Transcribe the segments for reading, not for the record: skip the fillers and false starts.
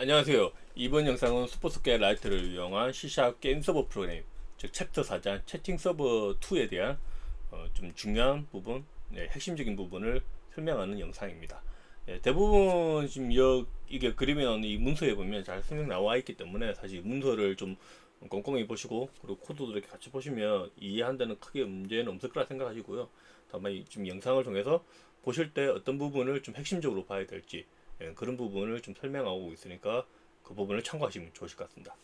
안녕하세요. 이번 영상은 스포츠계 라이트를 이용한 C# 게임 서버 프로그램, 즉 챕터 4장 채팅 서버 2에 대한 좀 중요한 부분, 핵심적인 부분을 설명하는 영상입니다. 대부분 지금 이게 그림에 나오는 이 문서에 보면 잘 설명 나와 있기 때문에 사실 문서를 좀 꼼꼼히 보시고 그리고 코드도 이렇게 같이 보시면 이해한다는 크게 문제는 없을 거라 생각하시고요. 다만 지금 영상을 통해서 보실 때 어떤 부분을 좀 핵심적으로 봐야 될지 그런 부분을 좀 설명하고 있으니까 그 부분을 참고하시면 좋으실 것 같습니다.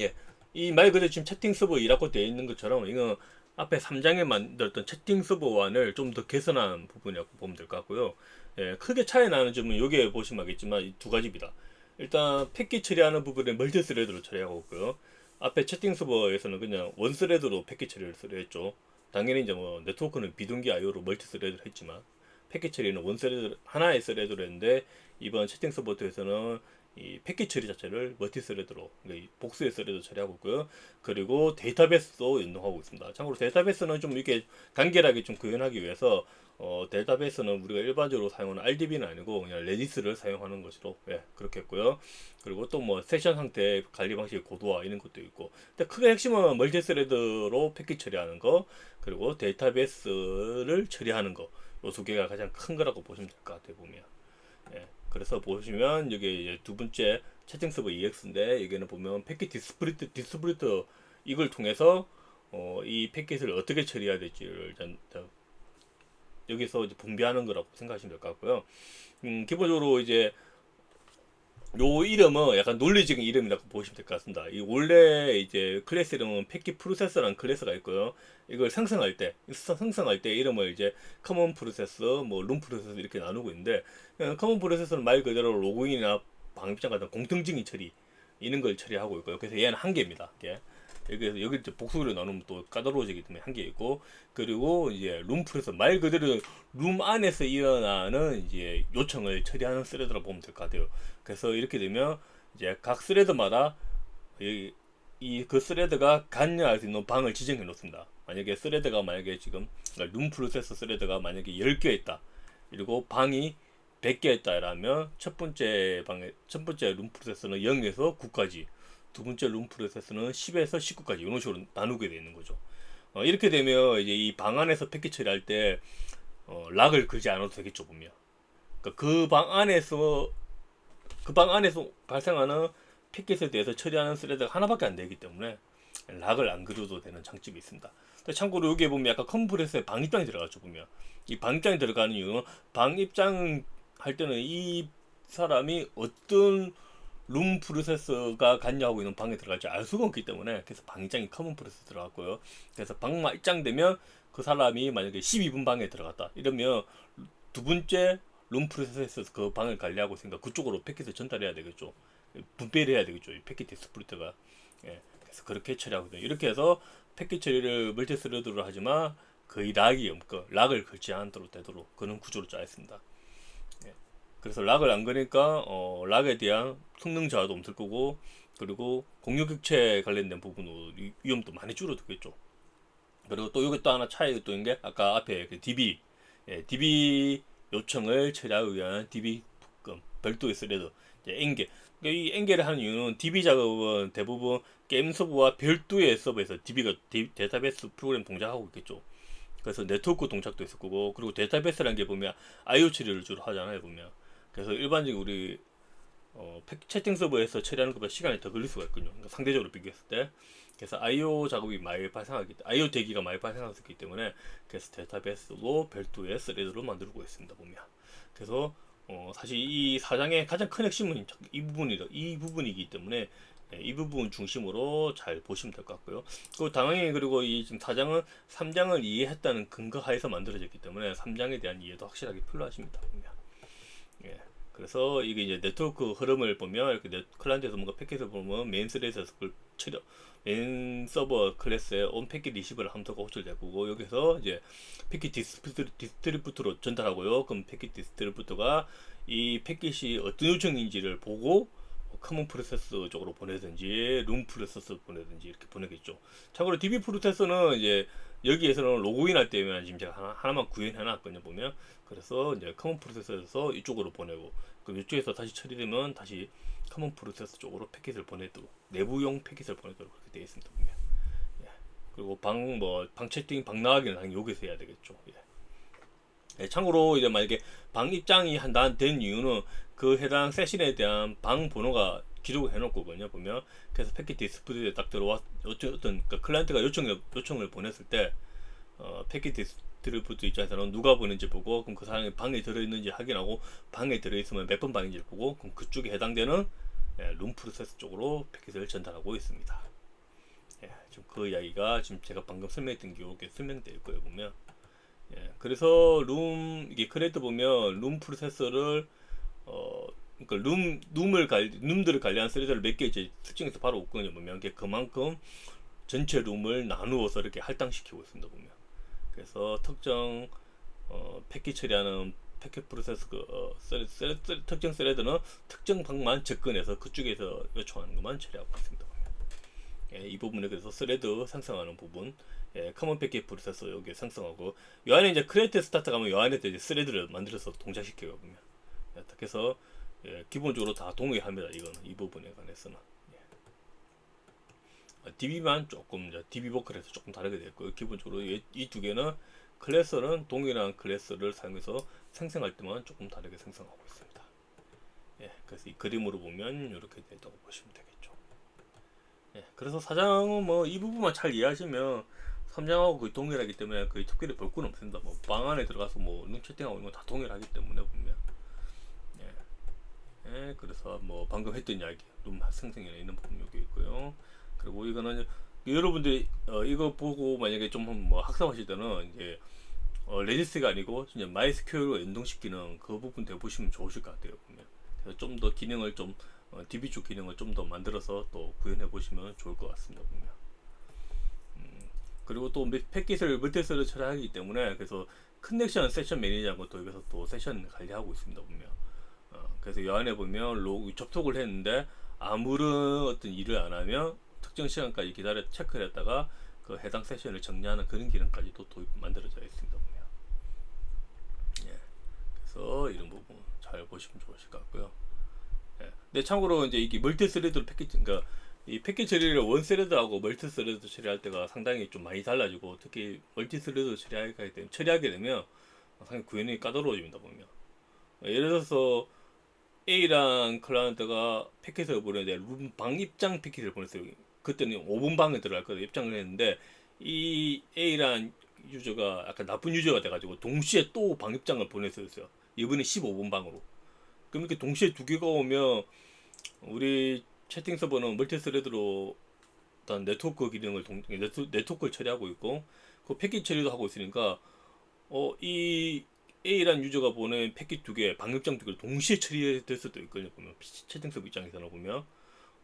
예, 이 말 그대로 지금 채팅 서버 2라고 되어 있는 것처럼 이건 앞에 3장에 만들었던 채팅 서버 1을 좀 더 개선한 부분이라고 보면 될 것 같고요. 예, 크게 차이 나는 점은 여기에 보시면 알겠지만 이 두 가지입니다. 일단 패킷 처리하는 부분을 멀티 스레드로 처리하고 있고요. 앞에 채팅 서버에서는 그냥 원 스레드로 패킷 처리를 했죠. 당연히 이제 뭐 네트워크는 비동기 IO로 멀티 스레드를 했지만 패킷 처리는 원 스레드 하나의 스레드로 했는데 이번 채팅 서버트에서는 이 패킷 처리 자체를 멀티 스레드로 그러니까 복수의 스레드 처리하고 있고요. 그리고 데이터베이스도 연동하고 있습니다. 참고로 데이터베이스는 좀 이렇게 간결하게 좀 구현하기 위해서 데이터베이스는 우리가 일반적으로 사용하는 RDB는 아니고 그냥 레디스를 사용하는 것으로 그렇게 했고요. 그리고 또 뭐 세션 상태 관리 방식의 고도화 이런 것도 있고. 근데 크게 핵심은 멀티 스레드로 패킷 처리하는 거 그리고 데이터베이스를 처리하는 거. 요 두 개가 가장 큰 거라고 보시면 될 것 같아요, 보면. 그래서 보시면 여기 이제 두 번째 채팅 서버 EX인데 여기는 보면 패킷 디스프리트 이걸 통해서 이 패킷을 어떻게 처리해야 될지를 여기서 이제 분배하는 거라고 생각하시면 될 것 같고요. 기본적으로 이제 요 이름은 약간 논리적인 이름이라고 보시면 될 것 같습니다. 이 원래 이제 클래스 이름은 패킷 프로세서라는 클래스가 있고요. 이걸 생성할 때 이름을 이제 커먼 프로세서, 뭐 룸 프로세서 이렇게 나누고 있는데 커먼 프로세서는 말 그대로 로그인이나 방입장 같은 공통적인 처리 이런 걸 처리하고 있고요. 그래서 얘는 한 개입니다. 여기 이제 복수를 나누면 또 까다로워지기 때문에 한 개 있고 그리고 이제 룸 프로세서 말 그대로 룸 안에서 일어나는 이제 요청을 처리하는 스레드라고 보면 될 것 같아요. 그래서 이렇게 되면 이제 각 스레드마다 그 스레드가 관여할 수 있는 방을 지정해 놓습니다. 만약에 스레드가 만약에 지금 그러니까 룸 프로세서 스레드가 만약에 10개 있다. 그리고 방이 100개 있다라면 첫 번째 룸 프로세서는 0에서 9까지, 두 번째 룸 프로세서는 10에서 19까지 이런 식으로 나누게 되어 있는 거죠. 이렇게 되면 이제 이 방 안에서 패킷 처리할 때 락을 걸지 않아도 되겠죠, 보면. 그러니까 그 방 안에서 발생하는 패킷에 대해서 처리하는 스레드가 하나밖에 안 되기 때문에 락을 안 그려도 되는 장점이 있습니다. 참고로 여기에 보면 약간 컴프레서에 방 입장이 들어가죠, 보면. 이 방 입장이 들어가는 이유는 방 입장 할 때는 이 사람이 어떤 룸 프로세서가 관여하고 있는 방에 들어갈지 알 수가 없기 때문에 그래서 방 입장이 커먼 프로세서 들어갔고요. 그래서 방만 입장되면 그 사람이 만약에 12분 방에 들어갔다 이러면 두 번째 룸 프로세서에서 그 방을 관리하고 있으니까 그쪽으로 패킷을 전달해야 되겠죠. 분배를 해야 되겠죠. 이 패킷 디스플리트가. 그래서 그렇게 처리하거든요. 이렇게 해서 패킷 처리를 멀티 스레드로 하지만 거의 락을 걸지 않도록 되도록 그런 구조로 짜여 있습니다. 그래서 락을 안 거니까 락에 대한 성능 저하도 없을 거고 그리고 공유 객체 관련된 부분도 위험도 많이 줄어들겠죠. 그리고 또 여기 또 하나 차이가 또 있는 게 아까 앞에 그 DB DB 요청을 처리하기 위한 DB 별도의 스레드 N개. 그러니까 이 N개를 하는 이유는 DB 작업은 대부분 게임 서버와 별도의 서버에서 데이터베이스 프로그램 동작하고 있겠죠. 그래서 네트워크 동작도 있을 거고 그리고 데이터베이스라는 게 보면 IO 처리를 주로 하잖아요, 보면. 그래서 일반적인 우리 채팅 서버에서 처리하는 것보다 시간이 더 걸릴 수가 있거든요. 그러니까 상대적으로 비교했을 때. 그래서 IO 작업이 많이 IO 대기가 많이 발생하기 때문에 그래서 데이터베이스도 별도의 스레드로 만들고 있습니다, 보면. 그래서 사실 이 사장의 가장 큰 핵심은 이 부분이기 때문에 이 부분 중심으로 잘 보시면 될 것 같고요. 그리고 이 지금 4장은 3장을 이해했다는 근거 하에서 만들어졌기 때문에 3장에 대한 이해도 확실하게 필요하십니다, 보면. 예. 그래서 이게 이제 네트워크 흐름을 보면 이렇게 클라이언트에서 뭔가 패킷을 보면 메인 스레드에서 메인 서버 클래스에 온 패킷 리시버를 함수가 호출되고 여기서 이제 패킷 디스트리부트로 전달하고요. 그럼 패킷 디스트리부트가 이 패킷이 어떤 요청인지를 보고 커먼 프로세서 쪽으로 보내든지 룸 프로세서 보내든지 이렇게 보내겠죠. 참고로 DB 프로세서는 이제 여기에서는 로그인 할 때면 지금 제가 하나만 구현해 놨거든요. 보면 그래서 이제 커먼 프로세서에서 이쪽으로 보내고 그럼 이쪽에서 다시 처리되면 다시 커먼 프로세서 쪽으로 패킷을 보내도록 내부용 패킷을 보내도록 그렇게 되어 있습니다. 보면 예. 그리고 방 채팅 방 나가기는 당연히 여기서 해야 되겠죠. 예. 예, 참고로 이제 만약에 방 입장이 된 이유는 그 해당 세션에 대한 방 번호가 기록을 해놓을 거거든요. 보면 그래서 패킷 디스플레이에 딱 들어와 어떤 그러니까 클라이언트가 요청을 보냈을 때 패킷 디스트리뷰터 입장에서는 누가 보낸지 보고 그럼 그 사람이 방에 들어있는지 확인하고 방에 들어있으면 몇 번 방인지를 보고 그럼 그쪽에 해당되는 룸 프로세스 쪽으로 패킷을 전달하고 있습니다. 예, 지금 그 이야기가 지금 제가 방금 설명했던 게 이렇게 설명되어 있고요. 보면 예, 그래서 이게 크레드 보면 룸 프로세서를 그러니까 룸들을 관리한 스레드를 몇 개 이제 특징에서 바로 없거든요. 보면 이게 그만큼 전체 룸을 나누어서 이렇게 할당시키고 있습니다. 보면 그래서 특정 패킷 처리하는 패킷 프로세서 특정 스레드는 특정 방만 접근해서 그쪽에서 요청하는 것만 처리하고 있습니다. 예, 이 부분에 그래서 스레드 생성하는 부분, 예, 커먼 패킷 프로세서 여기에 생성하고 이 안에 이제 크리에이트 스타트 가면 이 안에 이제 스레드를 만들어서 동작시켜요. 보면 예, 그래서 예, 기본적으로 다 동의합니다. 이거는 이 부분에 관해서는 예. DB만 조금 이제 DB 보컬에서 조금 다르게 됐고요. 기본적으로 이 두 개는 클래스는 동일한 클래스를 사용해서 생성할 때만 조금 다르게 생성하고 있습니다. 예, 그래서 이 그림으로 보면 이렇게 된다고 보시면 되겠죠. 예, 그래서 사장은 뭐 이 부분만 잘 이해하시면 삼장하고 거의 동일하기 때문에 거의 특별히 볼 건 없습니다. 뭐 방 안에 들어가서 뭐 룸 채팅하고 이런 거 다 동일하기 때문에 보면 예. 예, 그래서 뭐 방금 했던 이야기 룸 생성에 있는 부분 여기 있고요. 그리고 이거는 여러분들이 이거 보고 만약에 좀 뭐 학습하실 때는 이제 레지스가 아니고 진짜 마이스큐어로 연동시키는 그 부분 대보시면 좋으실 것 같아요. 보면 그래서 좀 더 기능을 좀 DB 쪽 기능을 좀 더 만들어서 또 구현해 보시면 좋을 것 같습니다. 보면 그리고 또 패킷을 멀티스를 처리하기 때문에 그래서 커넥션 세션 매니저하고 또 여기서 또 세션 관리하고 있습니다. 보면 그래서 이 안에 보면 접속을 했는데 아무런 어떤 일을 안 하면 특정 시간까지 기다려 체크를 했다가 그 해당 세션을 정리하는 그런 기능까지도 도입 만들어져 있습니다. 보면 예. 그래서 이런 부분 잘 보시면 좋으실 것 같고요. 예. 근데 참고로 이제 이게 멀티 스레드로 그러니까 이 패킷 처리를 원 스레드하고 멀티 스레드 처리할 때가 상당히 좀 많이 달라지고 특히 멀티 스레드 처리하게 되면 상당히 구현이 까다로워집니다. 보면 예를 들어서 A랑 클라이언트가 패킷을 보내는데 방 입장 패킷을 보냈어요. 그때는 5분 방에 들어갈 거예요. 입장을 했는데 이 A란 유저가 약간 나쁜 유저가 돼가지고 동시에 또 방 입장을 보냈어요. 이번에 15분 방으로. 그럼 이렇게 동시에 두 개가 오면 우리 채팅 서버는 멀티 스레드로 일단 네트워크 기능을 네트워크를 처리하고 있고 그 패킷 처리도 하고 있으니까 이 A란 유저가 보낸 패킷 두 개, 방역장 두 개를 동시에 처리될 수도 있거든요. 보면 채팅 서버 입장에서는 보면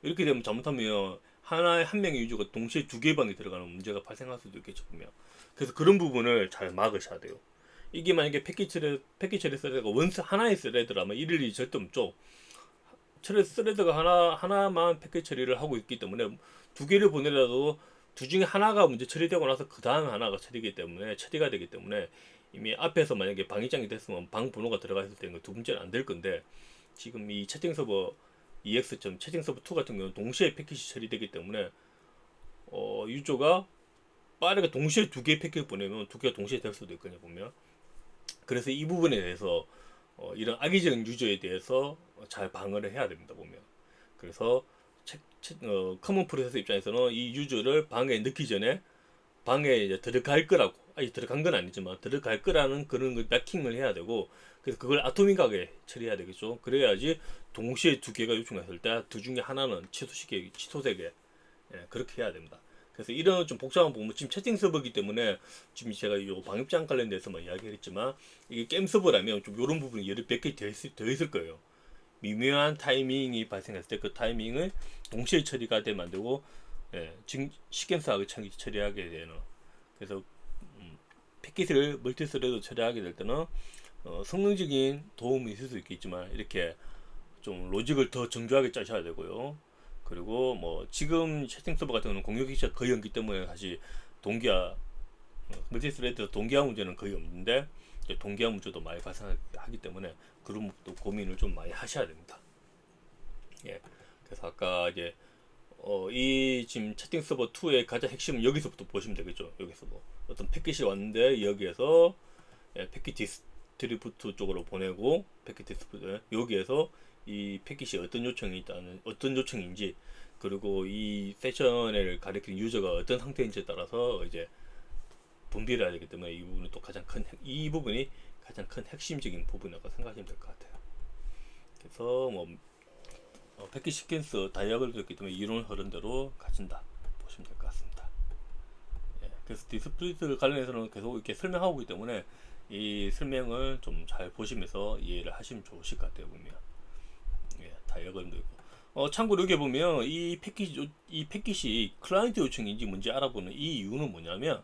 이렇게 되면 잘못하면 한 명의 유저가 동시에 두 개 방에 들어가는 문제가 발생할 수도 있겠죠. 보면 그래서 그런 부분을 잘 막으셔야 돼요. 이게 만약에 패킷 처리 스레드가 하나의 스레드라면 이럴 일이 절대 없죠. 스레드가 하나만 패킷 처리를 하고 있기 때문에 두 개를 보내라도 두 중에 하나가 먼저 처리되고 나서 그 다음 하나가 처리가 되기 때문에 이미 앞에서 만약에 방 입장이 됐으면 방 번호가 들어가 있을 때는 두 번째는 안 될 건데 지금 이 채팅 서버 EX 채팅 서버 2 같은 경우는 동시에 패킷이 처리되기 때문에 유저가 빠르게 동시에 두 개의 패킷을 보내면 두 개가 동시에 될 수도 있거든요. 보면 그래서 이 부분에 대해서 이런 악의적인 유저에 대해서 잘 방어를 해야 됩니다. 보면 그래서 커먼 프로세서 입장에서는 이 유저를 방에 넣기 전에 방에 이제 들어갈 거라고 아직 들어간 건 아니지만 들어갈 거라는 그런 걸 마킹을 해야 되고 그래서 그걸 아토믹하게 처리해야 되겠죠. 그래야지 동시에 두 개가 요청했을 때 두 중에 하나는 취소되게 그렇게 해야 됩니다. 그래서 이런 좀 복잡한 부분 지금 채팅 서버이기 때문에 지금 제가 이 방입장 관련돼서만 이야기를 했지만 이게 게임 서버라면 좀 이런 부분이 몇 개 더 있을 거예요. 미묘한 타이밍이 발생했을 때 그 타이밍을 동시에 처리가 돼 만들고 시퀀스하게 처리하게 되는 그래서 패킷을 멀티스레드 처리하게 될 때는 성능적인 도움이 있을 수 있겠지만 이렇게 좀 로직을 더 정교하게 짜셔야 되고요. 그리고 뭐 지금 채팅 서버 같은 경우는 공유 기체가 거의 없기 때문에 사실 동기화 멀티스레드 동기화 문제는 거의 없는데 동기화 문제도 많이 발생하기 때문에 그런 것도 고민을 좀 많이 하셔야 됩니다. 예. 그래서 아까 이제 이 지금 채팅 서버 2의 가장 핵심은 여기서부터 보시면 되겠죠. 여기서 뭐 어떤 패킷이 왔는데 여기에서 패킷 디스트리부트 쪽으로 보내고 패킷 디스트리부트 여기에서 이 패킷이 어떤 요청인지 그리고 이 세션을 가리키는 유저가 어떤 상태인지에 따라서 이제 분비를 해야 되기 때문에 이 부분이 가장 큰 핵심적인 부분이라고 생각하시면 될 것 같아요. 그래서 뭐 패킷 시퀀스 다이아그램도 있기 때문에 이론 흐름대로 가진다 보시면 될 것 같습니다. 예, 그래서 디스플레이를 관련해서는 계속 이렇게 설명하고 있기 때문에 이 설명을 좀 잘 보시면서 이해를 하시면 좋으실 것 같아요. 보면 다이아그램도 있고 참고로 여기 보면 이 패킷이 클라이언트 요청인지 뭔지 알아보는 이 이유는 뭐냐면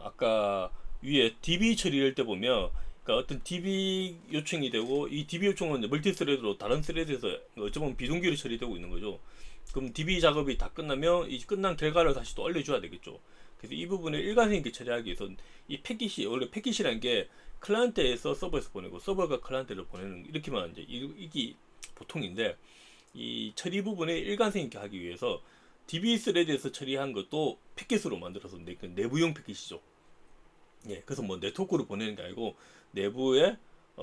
아까 위에 DB 처리할 때 보면 그러니까 어떤 DB 요청이 되고 이 DB 요청은 멀티 스레드로 다른 스레드에서 어쩌면 비동기로 처리되고 있는 거죠. 그럼 DB 작업이 다 끝나면 이 끝난 결과를 다시 또 알려줘야 되겠죠. 그래서 이 부분을 일관성 있게 처리하기 위해서 이 패킷이 원래 패킷이라는 게 클라이언트에서 서버에서 보내고 서버가 클라이언트를 보내는 이렇게만 이제 이게 보통인데 이 처리 부분에 일관성 있게 하기 위해서 DB 스레드에서 처리한 것도 패킷으로 만들어서 내부용 패킷이죠. 예, 그래서 뭐 네트워크로 보내는 게 아니고 내부에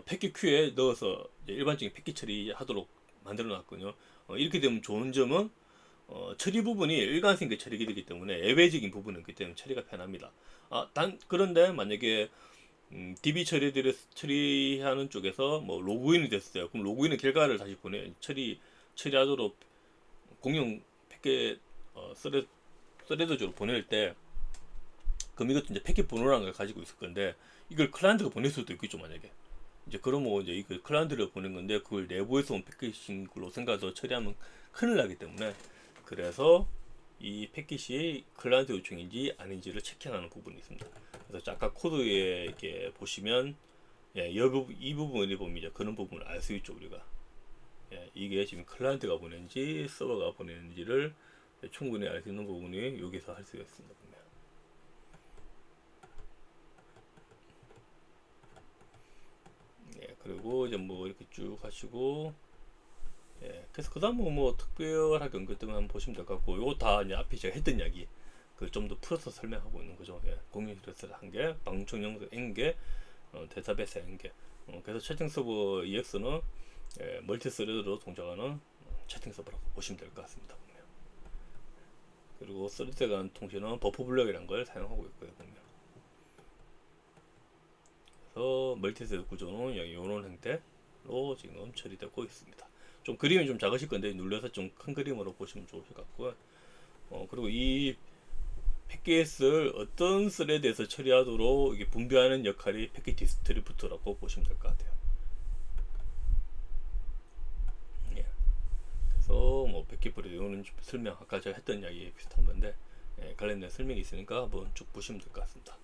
패킷 큐에 넣어서 일반적인 패킷 처리하도록 만들어 놨거든요. 이렇게 되면 좋은 점은 처리 부분이 일관성 있게 처리가 되기 때문에 예외적인 부분은 있기 때문에 처리가 편합니다. 그런데 만약에 DB 처리하는 쪽에서 뭐 로그인이 됐어요. 그럼 로그인의 결과를 다시 처리하도록 공용 패킷 스레드적으로 보낼 때 그럼 이것도 이제 패킷 번호라는 걸 가지고 있을 건데 이걸 클라이언트가 보낼 수도 있겠죠. 만약에 이제 그러면 이제 이걸 클라이언트를 보낸 건데 그걸 내부에서 온 패킷인 걸로 생각해서 처리하면 큰일 나기 때문에 그래서 이 패킷이 클라이언트 요청인지 아닌지를 체킹하는 부분이 있습니다. 그래서 아까 코드에 이렇게 보시면 이 부분을 보면 이제 그런 부분을 알 수 있죠. 우리가 이게 지금 클라이언트가 보낸지 서버가 보내는지를 충분히 알 수 있는 부분이 여기서 할 수가 있습니다. 보면. 그리고 이제 뭐 이렇게 쭉 하시고 그래서 그 다음 뭐 특별하게 언급되면 한번 보시면 될 것 같고 요거 다 이제 앞에 제가 했던 이야기 그걸 좀 더 풀어서 설명하고 있는 거죠. 공유 스레드 1개, 방청 영상 N개, 데이터베이스 N개. 그래서 채팅 서버 EX는 멀티 스레드로 동작하는 채팅 서버라고 보시면 될 것 같습니다. 보면. 그리고 스레드 간 통신은 버퍼 블럭이라는 걸 사용하고 있고요. 보면. 그래서 멀티 스레드 구조는 이런 형태로 지금 처리되고 있습니다. 좀 그림이 좀 작으실 건데 눌러서 좀 큰 그림으로 보시면 좋을 것 같고요. 그리고 이 패킷을 어떤 스레드에서 처리하도록 이게 분배하는 역할이 패킷 디스트리부터라고 보시면 될 것 같아요. 그래서 뭐 패킷 브리드는 설명 아까 제가 했던 이야기 비슷한 건데 관련된 설명이 있으니까 한번 쭉 보시면 될 것 같습니다.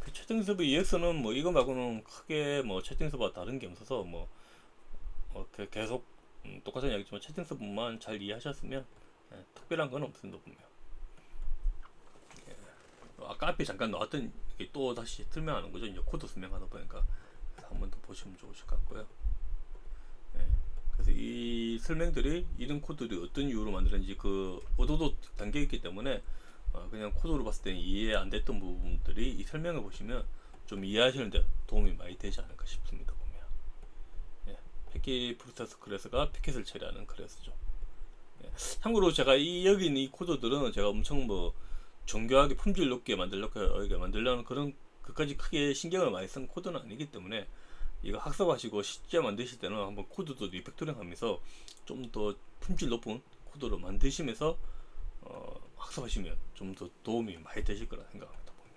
그 채팅 서버 EX는 뭐 이거 말고는 크게 뭐 채팅 서버와 다른 게 없어서 뭐 계속 똑같은 이야기지만 채팅 서버만 잘 이해하셨으면 특별한 건 없습니다. 보면 아까 앞에 잠깐 나왔던 또 다시 설명하는 거죠. 이제 코드 설명하다 보니까 한 번 더 보시면 좋으실 것 같고요. 그래서 이 설명들이 이런 코드들이 어떤 이유로 만들었는지 그 오도도 담겨 있기 때문에 그냥 코드로 봤을 때는 이해 안 됐던 부분들이 이 설명을 보시면 좀 이해하시는데 도움이 많이 되지 않을까 싶습니다. 보면 패킷 프로세스 클래스가 패킷을 처리하는 클래스죠. 참고로 제가 여기 있는 이 코드들은 제가 엄청 뭐 정교하게 품질 높게 만들려는 그런 그까지 크게 신경을 많이 쓴 코드는 아니기 때문에 이거 학습하시고 실제 만드실 때는 한번 코드도 리팩토링 하면서 좀 더 품질 높은 코드로 만드시면서 학습하시면 좀 더 도움이 많이 되실 거라 생각합니다. 보면.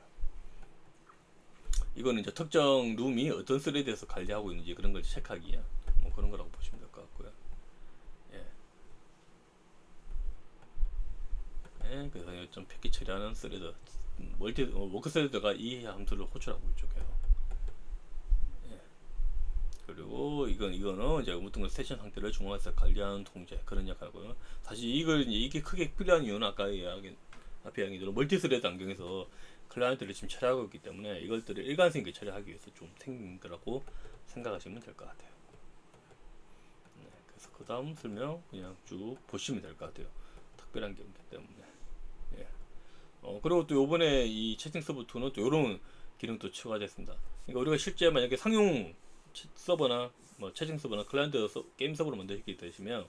이거는 이제 특정 룸이 어떤 스레드에서 관리하고 있는지 그런 걸 체크하기 위한 뭐 그런 거라고 보시면 될 것 같고요. 그래서 좀 패킷 처리하는 스레드 워크 스레드가 이 함수를 호출하고 있죠. 계속. 그리고 그리고 이거는 이제 어떤 세션 상태를 중앙에서 관리하는 통제 그런 역할이고요. 사실 이게 크게 필요한 이유는 아까 앞에 이야기대로 멀티스레드 환경에서 클라이언트를 지금 처리하고 있기 때문에 이것들을 일관성 있게 처리하기 위해서 좀 생긴 거라고 생각하시면 될 것 같아요. 네, 그래서 그 다음 설명 그냥 쭉 보시면 될 것 같아요. 특별한 게 없기 때문에. 예. 그리고 또 요번에 이 채팅 서버 2는 또 요런 기능도 추가됐습니다. 그러니까 우리가 실제 만약에 상용 서버나 뭐 채팅 서버나 클라이언트 게임 서버로 만드시게 되시면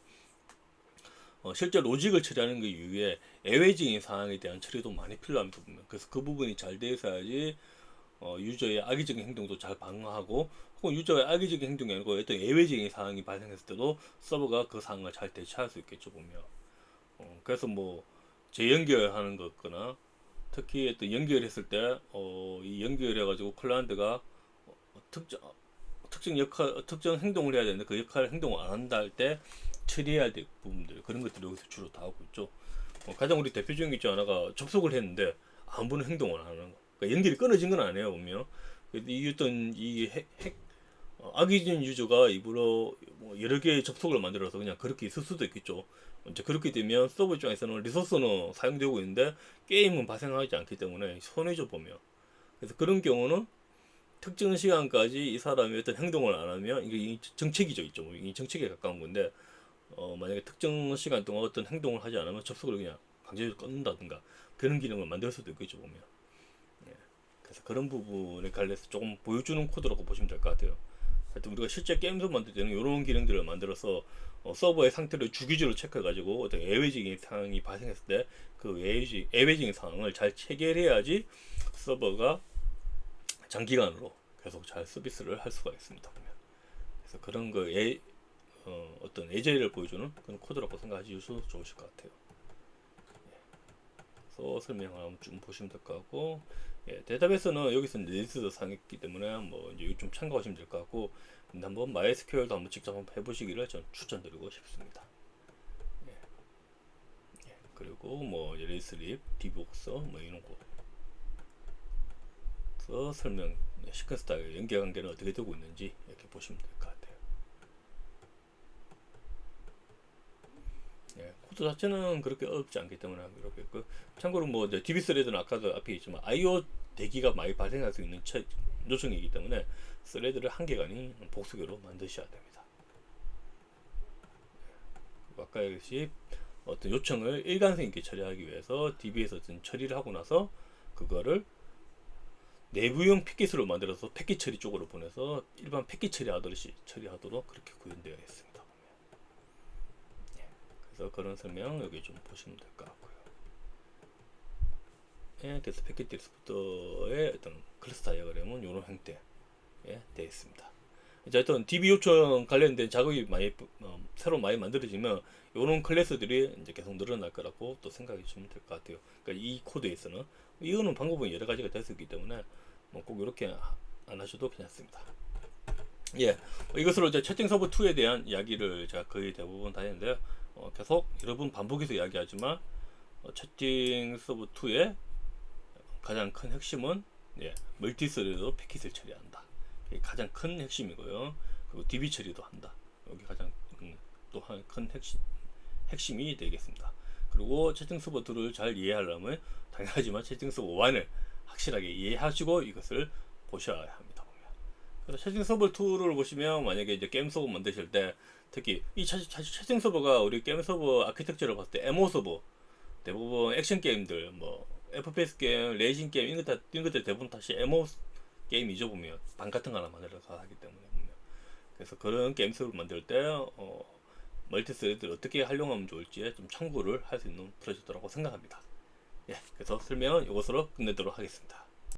실제 로직을 처리하는 그 이후에 예외적인 사항에 대한 처리도 많이 필요합니다. 보면. 그래서 그 부분이 잘 돼 있어야지 유저의 악의적인 행동도 잘 방어하고 혹은 유저의 악의적인 행동이 아니고 어떤 예외적인 상황이 발생했을 때도 서버가 그 상황을 잘 대처할 수 있겠죠 보면. 그래서 뭐 재연결하는 거거나 특히 어떤 연결했을 때 이 연결해가지고 클라이언트가 특정 행동을 해야 되는데 그 행동을 안 한다 할 때 처리해야 될 부분들 그런 것들을 여기서 주로 다 하고 있죠. 가장 우리 대표적인 게 있지 하나가 접속을 했는데 아무런 행동을 안 하는 거. 그러니까 연결이 끊어진 건 아니에요 보면. 이 어떤 악의적인 유저가 입으로 뭐 여러 개의 접속을 만들어서 그냥 그렇게 있을 수도 있겠죠. 이제 그렇게 되면 서버 입장에서는 리소스는 사용되고 있는데 게임은 발생하지 않기 때문에 손해죠 보면. 그래서 그런 경우는 특정 시간까지 이 사람이 어떤 행동을 안 하면 이게 정책이죠, 있죠. 이 정책에 가까운 건데 만약에 특정 시간 동안 어떤 행동을 하지 않으면 접속을 그냥 강제적으로 끊는다든가 그런 기능을 만들 수도 있겠죠 보면. 예. 그래서 그런 부분에 관련해서 조금 보여주는 코드라고 보시면 될 것 같아요. 하여튼 우리가 실제 게임도 만들 때는 이런 기능들을 만들어서 서버의 상태를 주기적으로 체크해가지고 어떤 예외적인 상황이 발생했을 때 그 예외적인 상황을 잘 체결해야지 서버가 장기간으로 계속 잘 서비스를 할 수가 있습니다. 보면. 그래서 그런 어떤 예제를 보여주는 그런 코드라고 생각하셔도 좋으실 것 같아요. 그래서 설명을 좀 보시면 될 것 같고, 데이터베이스는 여기서 리스트 상했기 때문에 뭐 이제 좀 참고하시면 될 것 같고, 근데 한번 MySQL도 한번 직접 한번 해보시기를 전 추천드리고 싶습니다. 그리고 뭐 리스립, 디복서 뭐 이런 거. 그래서 설명, 시퀀스타의 연계관계는 어떻게 되고 있는지 이렇게 보시면 될 것 같아요. 코드 자체는 그렇게 어렵지 않기 때문에 이렇게 있고, 참고로 뭐 DB 스레드는 아까도 앞에 있지만 I/O 대기가 많이 발생할 수 있는 요청이기 때문에 스레드를 한 개간이 복수교로 만드셔야 됩니다. 아까 역시 어떤 요청을 일관성 있게 처리하기 위해서 DB에서 어떤 처리를 하고 나서 그거를 내부용 패킷으로 만들어서 패킷 처리 쪽으로 보내서 일반 패킷 처리하듯이 처리하도록 그렇게 구현되어 있습니다. 그래서 그런 설명 여기 좀 보시면 될 것 같고요. 그래서 패킷 디스부터의 어떤 클래스 다이어그램은 이런 형태에 되어 있습니다. 이제 하여튼 DB 요청 관련된 작업이 새로 많이 만들어지면 이런 클래스들이 이제 계속 늘어날 거라고 또 생각해 주시면 될 것 같아요. 그러니까 이 코드에서는 이거는 방법은 여러 가지가 될 수 있기 때문에 꼭 이렇게 안 하셔도 괜찮습니다. 이것으로 이제 채팅 서버 2에 대한 이야기를 제가 거의 대부분 다 했는데요. 계속 여러 번 반복해서 이야기하지만 채팅 서버 2의 가장 큰 핵심은 멀티스레드 패킷을 처리한다. 이게 가장 큰 핵심이고요. 그리고 DB 처리도 한다. 여기 가장 또 큰 핵심이 되겠습니다. 그리고 채팅 서버 2를 잘 이해하려면 당연하지만 채팅 서버 1을 확실하게 이해하시고 이것을 보셔야 합니다. 그래서 채팅 서버 2를 보시면 만약에 이제 게임 서버 만드실 때 특히 이 채팅 서버가 우리 게임 서버 아키텍처를 봤을 때 MO 서버 대부분 액션 게임들 뭐 FPS 게임, 레이싱 게임 이런 것들 대부분 다시 MO 게임이죠 보면 방 같은 거 하나 만들어서 하기 때문에 보면. 그래서 그런 게임 서버를 만들 때 멀티스레드를 어떻게 활용하면 좋을지 좀 참고를 할 수 있는 프로젝트라고 생각합니다. 그래서 설명은 이것으로 끝내도록 하겠습니다.